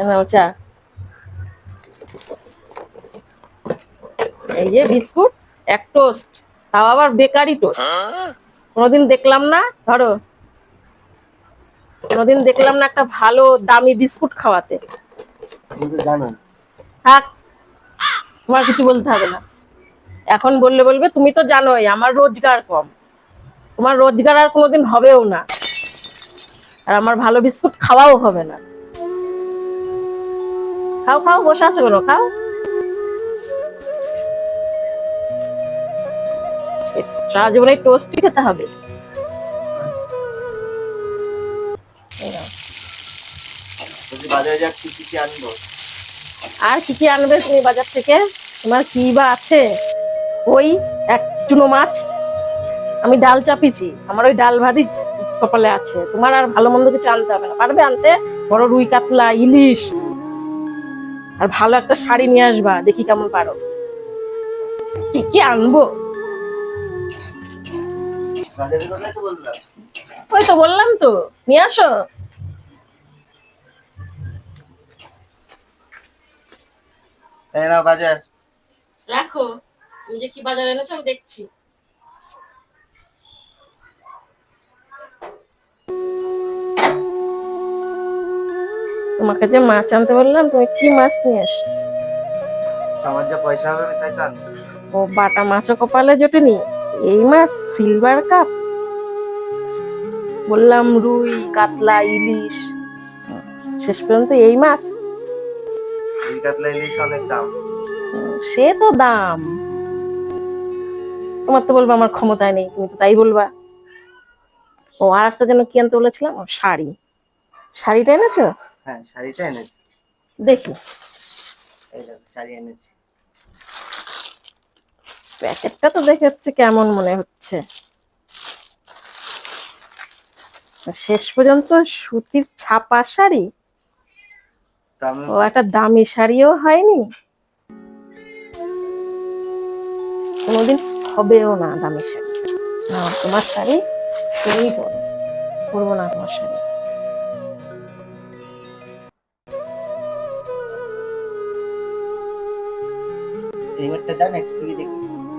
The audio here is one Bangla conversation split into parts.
নাও চা। এই যে বিস্কুট, এক টোস্ট, তাও আবার বেকারি টোস্ট। কোনোদিন দেখলাম না, ধরো কোনোদিন দেখলাম না একটা ভালো দামি বিস্কুট খাওয়াতে। থাক, তোমার কিছু বলতে হবে না। এখন বললে বলবে তুমি তো জানোই আমার রোজগার কম। তোমার রোজগার আর কোনোদিন হবেও না, আর আমার ভালো বিস্কুট খাওয়াও হবে না। খাও খাও, বসে আছো কেন, খাও। সারা জীবনে টোস্টই খেতে হবে। আর কি কি আনবে তুমি বাজার থেকে? তোমার কি বা আছে? ওই এক চুনো মাছ, আমি ডাল চাপিছি, আমার ওই ডাল ভাতি কপালে আছে। তোমার আর ভালো মন্দ কিছু আনতে হবে না, পারবে আনতে? বড় রুই কাতলা, ইলিশ, আর ভালো একটা শাড়ি নিয়ে আসবা, দেখি কেমন পারো। কি কি আনবো? ওই তো বললাম তো, নিয়ে আসো। বাজার রাখো, তুমি যে কি বাজার এনেছো আমি দেখছি। তোমাকে যে মাছ আনতে বললাম, তুমি কি মাছ নিয়ে এসছো? আমার যা পয়সা হবে আমি তাই তো আনবো। ও, বাটা মাছও কপালে জোটেনি? এই মাছ সিলভার কাপ? বললাম রুই কাতলা ইলিশ, শেষ পর্যন্ত এই মাছ। রুই কাতলা ইলিশ অনেক দাম। সে তো দাম, তোমার তো বলবো আমার ক্ষমতায় নেই, তুমি তো তাই বলবা। ও, আর একটা যেন কি আনতে বলেছিলাম, ও শাড়ি। শাড়িটা এনেছো? হ্যাঁ, শাড়িটা এনেছি। দেখি। এই দেখো, শাড়ি এনেছি। প্যাকেটটা তো দেখে হচ্ছে কেমন মনে হচ্ছে। শেষ পর্যন্ত সুতির ছাপা শাড়ি। ও, একটা দামি শাড়িও হয়নি, কোনোদিন হবেও না দামি শাড়ি। না, তোমার শাড়ি তুমি পরো, পরবো না তোমার শাড়ি। রিমোটটা দাও না একটু দেখি।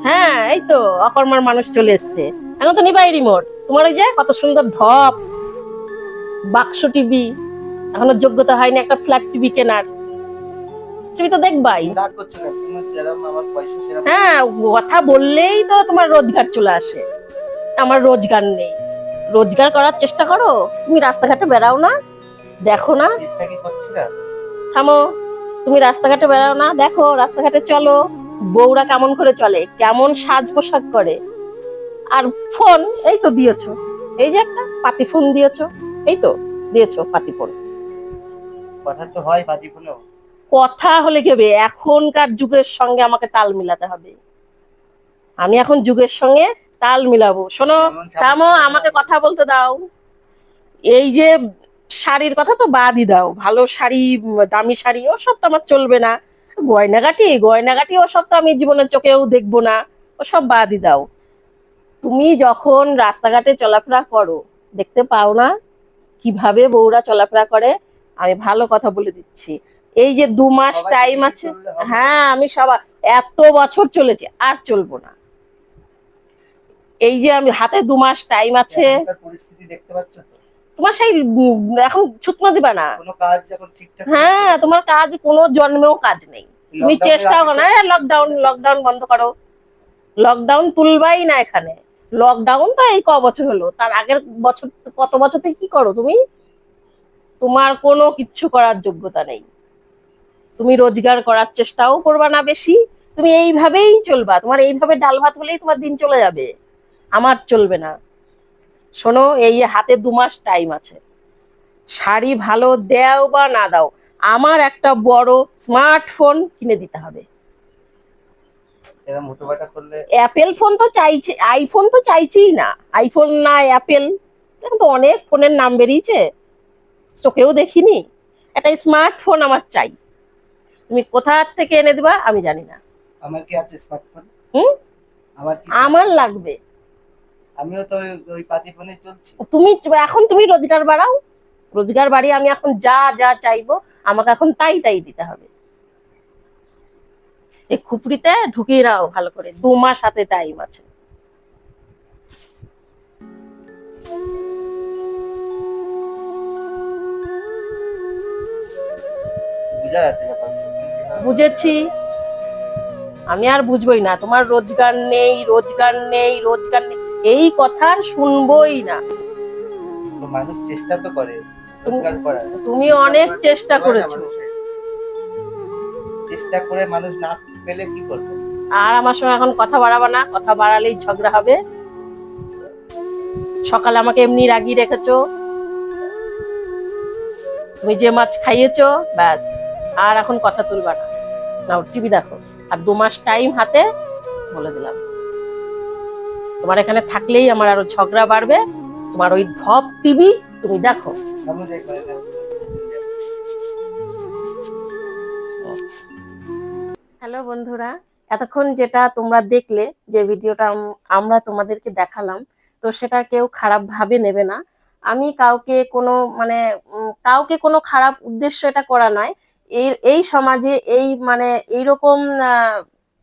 হ্যাঁ, এই তো অকর্মার মানুষ চলে এসছে। এখন তো নিবাই রিমোট। তোমার ওই যে কত সুন্দর ধপ বাক্স টিভি, এখনো যোগ্যতা হয়নি একটা ফ্ল্যাট টিভি কেনার। তুমি তো দেখবাই। রাগ করছো কেন? তোমার যেরকম আমার পয়সা সেরকম। হ্যাঁ, কথা বললেই তো তোমার রোজগার চলে আসে। আমার রোজগার নেই। রোজগার করার চেষ্টা করো। তুমি রাস্তাঘাটে বেড়াও না, দেখো না? চেষ্টা কি করছি না? থামো, তুমি রাস্তাঘাটে বেড়াও না, দেখো রাস্তাঘাটে চলো, বউরা কেমন করে চলে, কেমন সাজ পোশাক করে। আর ফোন এই তো দিয়েছো, এই যে একটা পাতি ফোন দিয়েছো, এই তো দিয়েছো পাতি ফোন। কথা তো হয় পাতি ফোনেও। কথা হলে কি হবে, এখনকার যুগের সঙ্গে আমাকে তাল মিলাতে হবে। আমি এখন যুগের সঙ্গে তাল মিলাবো। শোনো, থামো, আমাকে কথা বলতে দাও। এই যে শাড়ির কথা তো বাদই দাও, ভালো শাড়ি, দামি শাড়ি ওসব তো আমার চলবে না। গয়নাগাটি গয়নাগাটি ওসব তো আমি জীবনের চোখেও দেখবো না, ওসব বাদই দাও। তুমি যখন রাস্তাঘাটে চলাফেরা করো, দেখতে পাও না কিভাবে বউরা চলাফেরা করে? আমি ভালো কথা বলে দিচ্ছি, এই যে 2 মাস টাইম আছে। হ্যাঁ, আমি সবার এত বছর চলেছে, আর চলবো না। এই যে আমি হাতে 2 মাস টাইম আছে। পরিস্থিতি দেখতে পাচ্ছ তো? তোমার সেই এখন ছুতনো দিবা না। কোনো কাজ এখন ঠিকঠাক। হ্যাঁ, তোমার কাজ কোনো জন্মেও কাজ নেই। তুমি চেষ্টা করো না, লকডাউন লকডাউন বন্ধ করো। লকডাউন তুলবাই না এখানে। লকডাউন তো এই বছর হলো, তার আগের বছর কত বছর থেকে কি করো তুমি? তোমার কোনো কিচ্ছু করার যোগ্যতা নেই। তুমি রোজগার করার চেষ্টাও করবা না বেশি। তুমি এইভাবেই চলবা, তোমার এইভাবে ডাল ভাত হলেই তোমার দিন চলে যাবে, আমার চলবে না। শোনো, এই হাতে 2 মাস টাইম আছে, শাড়ি ভালো দাও বা না দাও, আমার একটা বড় স্মার্টফোন কিনে দিতে হবে। এরকম মোটোবাটা করলে অ্যাপেল ফোন তো চাইছে, আইফোন তো চাইছেই না। আইফোন না অ্যাপেল, এখন তো অনেক ফোনের নাম বেরিয়েছে, চোখেও দেখিনি। একটা স্মার্টফোন আমার চাই। তুমি কোথা থেকে এনে দিবা আমি জানি না। আমার কি আছে স্মার্টফোন? হুম, আমার কি আমার লাগবে। আমিও তো ওই পাতি ফোনে চলছি। তুমি এখন তুমি রোজগার বাড়াও, রোজগার বাড়ি আমি এখন যা যা চাইবো আমাকে এখন তাই তাই দিতে হবে। এই খুপড়িতে ঢুকিয়ে রাও ভালো করে, 2 মাস হাতে টাইম আছে। বুঝা যাচ্ছে ব্যাপারটা। বুঝেছি, আমি আর বুঝবোই না। তোমার রোজগার নেই, রোজগার নেই, রোজগার নেই, এই কথা আর শুনবোই না। তো মানুষ চেষ্টা তো করে তুমি রোজগার করার। তুমি অনেক চেষ্টা করেছো, চেষ্টা করে মানুষ না পেলে কি করবে? আর আমার সঙ্গে এখন কথা বাড়াবা না, কথা বাড়ালেই ঝগড়া হবে। সকালে আমাকে এমনি রাগিয়ে রেখেছো, তুমি যে মাছ খাইয়েছো, ব্যাস। আর এখন কথা তুলবা না, নাও টিভি দেখো। আর 2 মাস টাইম হাতে, বলে দিলাম। তোমার এখানে থাকলেই আমার আরো ঝগড়া বাড়বে। তোমার ওই ঢপ টিভি তুমি দেখো। আমি দেখবো না। হ্যালো বন্ধুরা, এতক্ষণ যেটা তোমরা দেখলে, যে ভিডিওটা আমরা তোমাদেরকে দেখালাম, তো সেটা কেউ খারাপ ভাবে নেবে না। আমি কাউকে কোনো মানে কাউকে কোনো খারাপ উদ্দেশ্য এটা করা নয়। এই এই সমাজে এই মানে এইরকম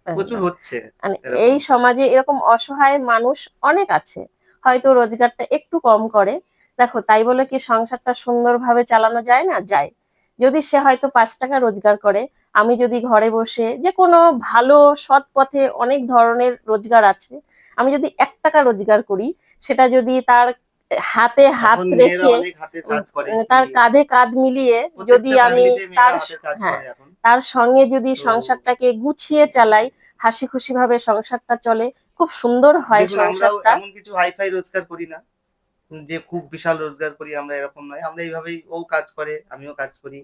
প্রচুর হচ্ছে মানে এরকম। এই সমাজে এরকম অসহায় মানুষ অনেক আছে, হয়তো রোজগারটা একটু কম করে। দেখো, তাই বলে কি সংসারটা সুন্দরভাবে চালানো যায় না? যায়। যদি সে হয়তো 5 টাকা রোজগার করে, আমি যদি ঘরে বসে যে কোনো ভালো সৎ পথে, অনেক ধরনের রোজগার আছে, আমি যদি 1 টাকা রোজগার করি, সেটা যদি তার হাতে হাত এখন মেয়েরা রেখে অনেক হাতের কাজ করে। তার কাঁধে কাঁধ মিলিয়ে যদি প্রত্যেকটা আমি ফ্যামিলিতে তার মেয়েরা হাতের কাজ হ্যাঁ করে এখন। তার সঙ্গে যদি তো সংসারটাকে গুছিয়ে চালাই, হাসি খুশি ভাবে সংসারটা চলে, খুব সুন্দর হয় দেখুন, আমরাও সংসারটা। এমন কিছু হাইফাই রোজগার করি না যে খুব বিশাল রোজগার করি, আমরা এরকম নয়। আমরা এইভাবেই, ও কাজ করে আমিও কাজ করি।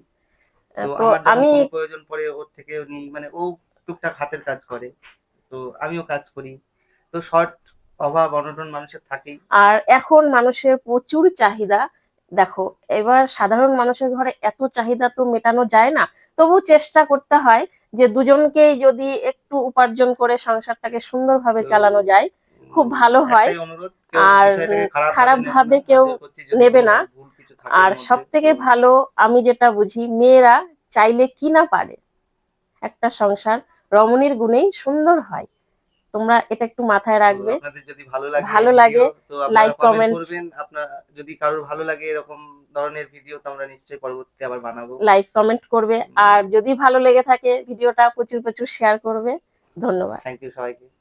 তো তো আমার যখন আমি কোনো প্রয়োজন পড়ে ওর থেকে নিই, মানে ও টুকটাক হাতের কাজ করে, তো আমিও কাজ করি। তো শর্ট অভাব অনটন মানুষের থাকেই। আর এখন মানুষের প্রচুর চাহিদা। দেখো, এবার সাধারণ মানুষের ঘরে এত চাহিদা তো মেটানো যায় না, তবু চেষ্টা করতে হয় যে দুজনকেই যদি একটু উপার্জন করে সংসারটাকে সুন্দরভাবে তো চালানো যায়, খুব ভালো হয়। একটাই অনুরোধ, কেউ আর বিষয়টাকে খারাপ খারাপ ভাবে নেবেন ভাবে না, কেউ আশা করছি যদি নেবে কোনো না। ভুল কিছু থাকে আর এর সব মধ্যে থেকে তো ভালো, আমি যেটা বুঝি, মেয়েরা চাইলে কি না পারে। একটা সংসার রমণীর গুণেই সুন্দর হয়। তোমরা এটা একটু মাথায় তো রাখবে। আপনাদের যদি ভালো লাগে ভালো লাগে ভিডিও, তো আপনারা লাইক কমেন্ট কমেন্ট, করবেন। আপনার যদি কারোর ভালো লাগে এরকম ধরনের ভিডিও, তো আমরা নিশ্চয়ই পরবর্তীতে আবার বানাবো। লাইক কমেন্ট করবে। আর যদি ভালো লেগে থাকে ভিডিওটা প্রচুর প্রচুর শেয়ার করবে। ধন্যবাদ। থ্যাংক ইউ সবাইকে।